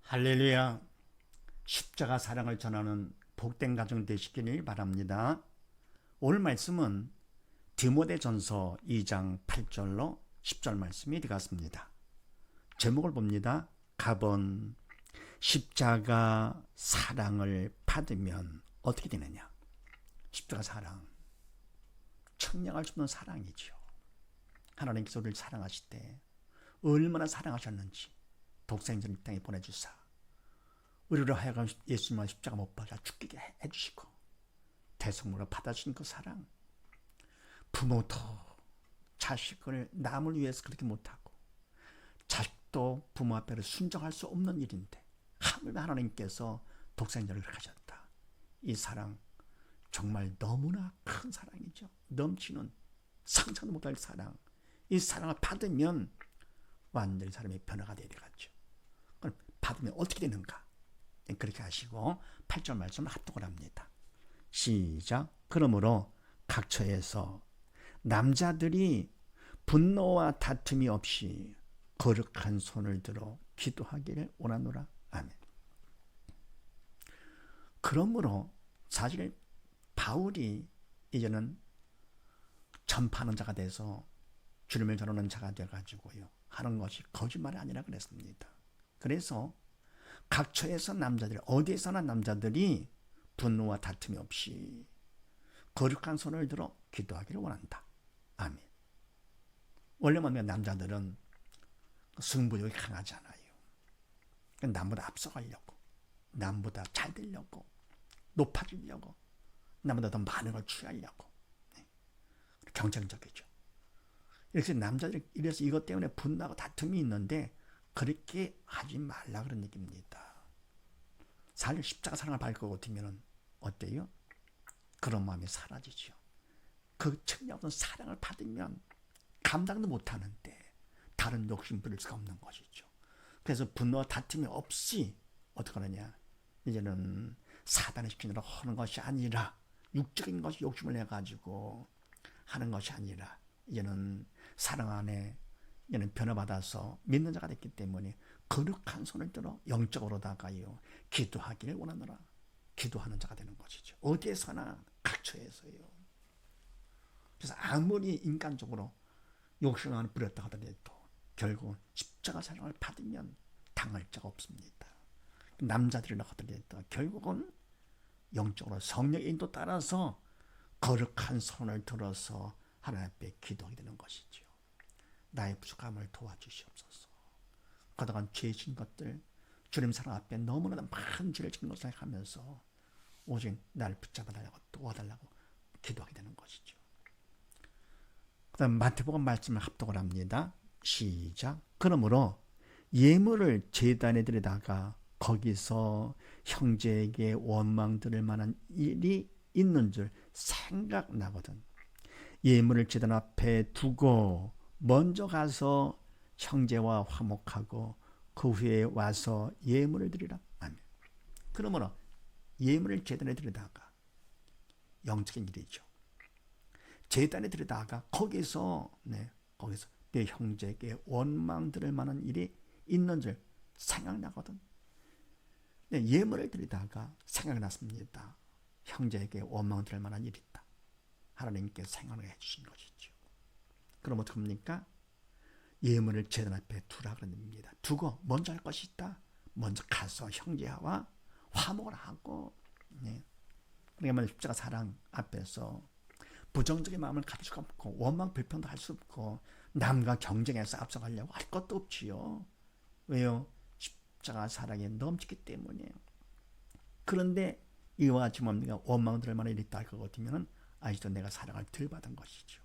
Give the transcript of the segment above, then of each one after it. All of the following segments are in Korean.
할렐루야. 십자가 사랑을 전하는 복된 가정 되시기를 바랍니다. 오늘 말씀은 디모데전서 2장 8절로 10절 말씀이 되겠습니다. 제목을 봅니다. 갑은 십자가 사랑을 받으면 어떻게 되느냐. 십자가 사랑, 청량할 수 없는 사랑이죠. 하나님께서 우리를 사랑하실 때 얼마나 사랑하셨는지 독생자를 이 땅에 보내주사 우리로 하여금 예수님을 십자가 못 박아 죽게 해주시고 대성물로 받아주신 그 사랑, 부모도 자식을 남을 위해서 그렇게 못하고 자식도 부모 앞에 순종할 수 없는 일인데 하물며 하나님께서 독생자를 하셨다. 이 사랑 정말 너무나 큰 사랑이죠. 넘치는 상상도 못할 사랑. 이 사랑을 받으면 완전히 사람의 변화가 되어가죠. 그럼 받으면 어떻게 되는가? 그렇게 하시고 8절 말씀을 합독을 합니다. 시작. 그러므로 각처에서 남자들이 분노와 다툼이 없이 거룩한 손을 들어 기도하기를 원하노라. 아멘. 그러므로 사실 바울이 이제는 전파하는 자가 돼서 주님을 전하는 자가 되어가지고요 하는 것이 거짓말이 아니라 그랬습니다. 그래서 각처에서 남자들, 어디에서나 남자들이 분노와 다툼이 없이 거룩한 손을 들어 기도하기를 원한다. 아멘. 원래만 남자들은 승부욕이 강하잖아요. 남보다 앞서가려고, 남보다 잘 되려고, 높아지려고, 남보다 더 많은 걸 취하려고 경쟁적이죠. 이렇게 남자들이 이래서 이것 때문에 분노하고 다툼이 있는데 그렇게 하지 말라 그런 얘기입니다. 사실 십자가 사랑을 받을 것 같으면 어때요? 그런 마음이 사라지죠. 그 청량한 사랑을 받으면 감당도 못하는데 다른 욕심 부릴 수가 없는 것이죠. 그래서 분노와 다툼이 없이 어떻게 하느냐, 이제는 사단의 시키느라 하는 것이 아니라 육적인 것이 욕심을 내가지고 하는 것이 아니라 이제는 사랑 안에 이제는 변화받아서 믿는 자가 됐기 때문에 거룩한 손을 들어 영적으로다가요 기도하기를 원하노라. 기도하는 자가 되는 것이죠. 어디에서나 각처에서요. 그래서 아무리 인간적으로 욕심을 부렸다 하더라도 결국 십자가 사랑을 받으면 당할 자가 없습니다. 남자들이라 하더라도 결국은 영적으로 성령의 인도 따라서 거룩한 손을 들어서 하나님 앞에 기도하게 되는 것이죠. 나의 부족함을 도와주시옵소서. 그동안 죄진 것들, 주님 사랑 앞에 너무나 많은 죄를 지은 것을 생각하면서 오직 나를 붙잡아달라고 도와달라고 기도하게 되는 것이죠. 그 다음 마태복음 말씀을 합독을 합니다. 시작. 그러므로 예물을 제단에 들여다가 거기서 형제에게 원망 들을 만한 일이 있는 줄 생각나거든. 예물을 제단 앞에 두고 먼저 가서 형제와 화목하고 그 후에 와서 예물을 드리라. 아멘. 그러므로 예물을 제단에 들여다가 영적인 일이죠. 제단에 들여다가 거기서 내 형제에게 원망 들을 만한 일이 있는 줄 생각나거든. 예물을 드리다가 생각났습니다. 형제에게 원망 들을 만한 일이 있다. 하나님께서 생각을 해주신 것이죠. 그럼 어떻게 합니까? 예물을 제단 앞에 두라 그럽니다. 두고 먼저 할 것이 있다. 먼저 가서 형제와 화목을 하고, 그러니까 십자가 사랑 앞에서 부정적인 마음을 가질 수가 없고 원망 불평도 할 수 없고 남과 경쟁해서 앞서가려고 할 것도 없지요. 왜요? 십자가 사랑에 넘치기 때문이에요. 그런데 이와 같이 뭡니까? 원망 들을 만한 일이 있다 할 것 같으면 아직도 내가 사랑을 덜 받은 것이죠.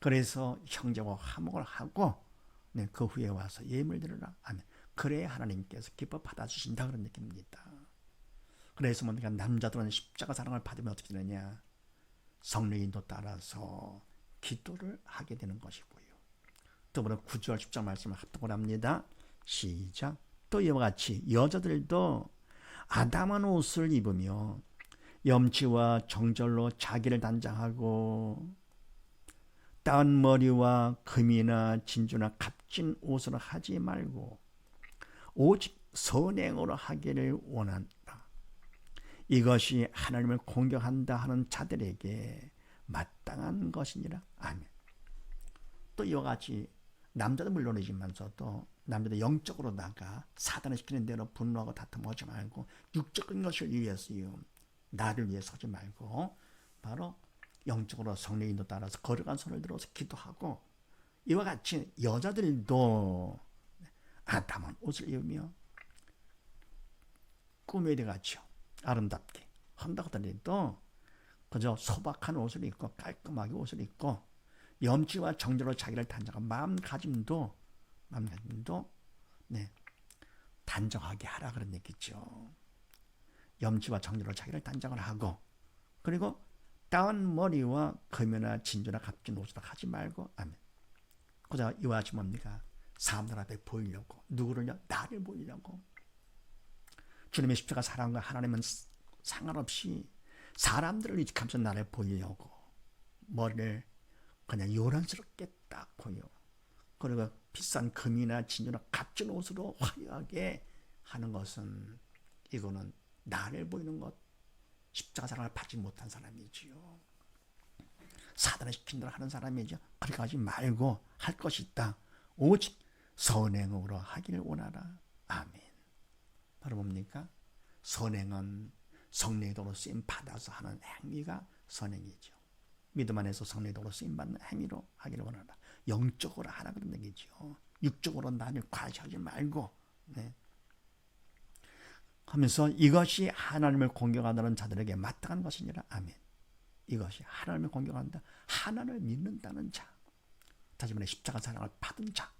그래서 형제와 화목을 하고 그 후에 와서 예물 드리라. 아멘. 그래야 하나님께서 기뻐 받아주신다 그런 느낌입니다. 그래서 뭡니까? 남자들은 십자가 사랑을 받으면 어떻게 되느냐? 성령의 인도 따라서 기도를 하게 되는 것이고요. 더불어 9절 10절 말씀을 합독을 합니다. 시작. 또 이와 같이 여자들도 아담한 옷을 입으며 염치와 정절로 자기를 단장하고 따은 머리와 금이나 진주나 값진 옷을 하지 말고 오직 선행으로 하기를 원한다. 이것이 하나님을 공경한다 하는 자들에게 마땅한 것이니라. 아멘. 또 이와 같이 남자도 물론이지만서도 남자도 영적으로다가 사단을 시키는 대로 분노하고 다툼하지 말고 육적인 것을 위해서요, 나를 위해 서지 말고 바로 영적으로 성령의 인도 따라서 거룩한 손을 들어서 기도하고, 이와 같이 여자들도 아담한 옷을 입으며 꾸며야 같이요 아름답게 한다고 하더라도 그저 소박한 옷을 입고 깔끔하게 옷을 입고 염치와 정죄로 자기를 단정한 마음가짐도 단정하게 하라 그런 얘기죠. 염치와 정죄로 자기를 단정을 하고, 그리고 따은 머리와 금이나 진주나 값진 옷을 하지 말고, 아멘. 그저 이와 같이 뭡니까? 사람들 앞에 보이려고, 누구를요? 나를 보이려고. 주님의 십자가 사랑과 하나님은 상관없이 사람들을 이직하면서 나를 보이려고 머리를 그냥 요란스럽게 닦고요, 그리고 비싼 금이나 진주나 값진 옷으로 화려하게 하는 것은, 이거는 나를 보이는 것, 십자가 사랑을 받지 못한 사람이지요. 사단을 시킨 대로 하는 사람이죠. 그렇게 하지 말고 할 것이 있다. 오직 선행으로 하기를 원하라. 아멘. 바로 뭡니까? 선행은 성령의 도로 쓰임 받아서 하는 행위가 선행이죠. 믿음 안에서 성령의 도로 쓰임 받는 행위로 하기를 원하라. 영적으로 하라 그런 얘기죠. 육적으로 나를 과시하지 말고, 하면서 이것이 하나님을 공경하는 자들에게 마땅한 것이니라. 아멘. 이것이 하나님을 공경한다, 하나님을 믿는다는 자, 다시 말해 십자가 사랑을 받은 자,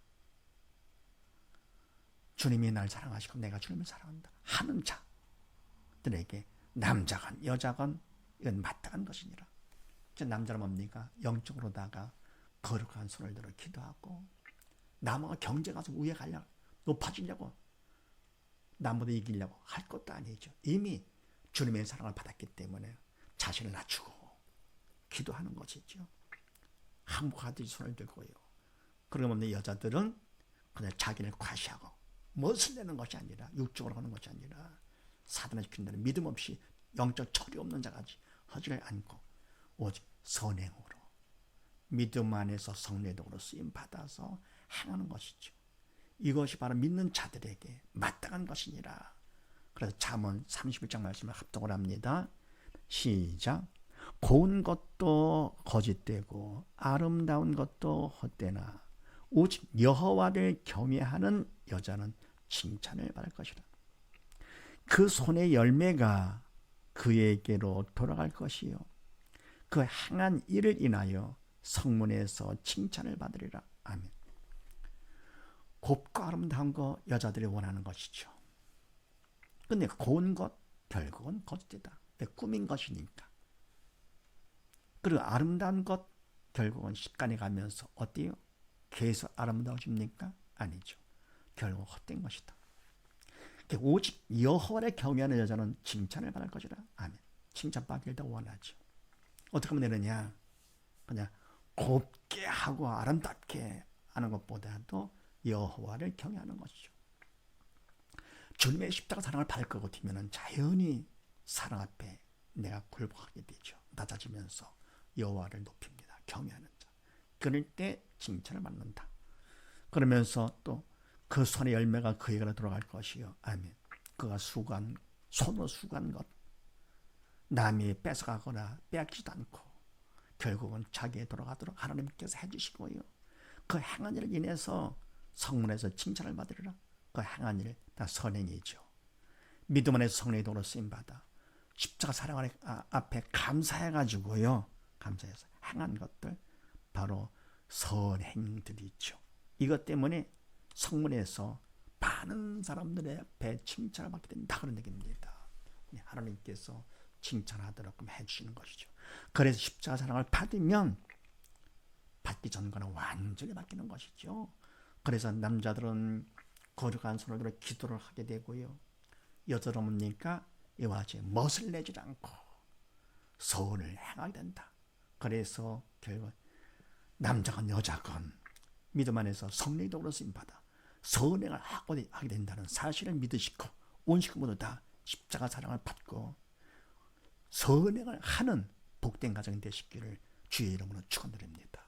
주님이 날 사랑하시고 내가 주님을 사랑한다 하는 자들에게 남자건 여자건 이건 마땅한 것이니라. 남자는 뭡니까? 영적으로다가 거룩한 손을 들어 기도하고, 남과 경제 가서 위에 가려고, 높아지려고, 남보다 이기려고 할 것도 아니죠. 이미 주님의 사랑을 받았기 때문에 자신을 낮추고 기도하는 것이죠. 항복하듯이 손을 들고요. 그러고 보면 여자들은 그냥 자기를 과시하고 멋을 내는 것이 아니라, 육적으로 하는 것이 아니라 사단을 시킨 대로 믿음 없이 영적 철이 없는 자같이 하지를 않고 오직 선행으로 믿음 안에서 성령의 도로 쓰임 받아서 행하는 것이죠. 이것이 바로 믿는 자들에게 마땅한 것이니라. 그래서 잠언 31장 말씀을 합독을 합니다. 시작. 고운 것도 거짓되고 아름다운 것도 헛되나 오직 여호와를 경외하는 여자는 칭찬을 받을 것이라. 그 손의 열매가 그에게로 돌아갈 것이요 그 행한 일을 인하여 성문에서 칭찬을 받으리라. 아멘. 곱고 아름다운 거 여자들이 원하는 것이죠. 근데 고운 것 결국은 거짓되다. 꾸민 것이니까. 그리고 아름다운 것 결국은 시간이 가면서 어때요? 계속 아름다워집니까? 아니죠. 결국 헛된 것이다. 오직 여호와를 경외하는 여자는 칭찬을 받을 것이라. 아멘. 칭찬받기를 더 원하죠. 어떻게 하면 되느냐? 그냥 곱게 하고 아름답게 하는 것보다도 여호와를 경외하는 것이죠. 주님의 십자가 사랑을 받을 것 같으면 자연히 사랑 앞에 내가 굴복하게 되죠. 낮아지면서 여호와를 높입니다. 경외하는 자. 그럴 때 칭찬을 받는다. 그러면서 또 그 손의 열매가 그에게로 돌아갈 것이요. 아멘. 그가 손으로 수고한 것 남이 뺏어가거나 빼앗기지도 않고 결국은 자기에 돌아가도록 하나님께서 해주시고요. 그 행한 일을 인해서 성문에서 칭찬을 받으리라. 그 행한 일 다 선행이죠. 믿음 안에서 성령의 도로 쓰임받아 십자가 사랑 앞에 감사해가지고요. 감사해서 행한 것들 바로 선행들이죠. 이것 때문에 성문에서 많은 사람들의 앞에 칭찬을 받게 된다 그런 얘기입니다. 하나님께서 칭찬하도록 해주시는 것이죠. 그래서 십자가 사랑을 받으면 받기 전과는 완전히 바뀌는 것이죠. 그래서 남자들은 거룩한 손을 들어 기도를 하게 되고요. 여자들은 뭡니까? 이와 같이 멋을 내지 않고 선을 행하게 된다. 그래서 결국 남자건 여자건 믿음 안에서 성령의 도로 쓰임받아 선행을 하게 된다는 사실을 믿으시고 온 식구 모두 다 십자가 사랑을 받고 선행을 하는 복된 가정이 되시기를 주의 이름으로 축원드립니다.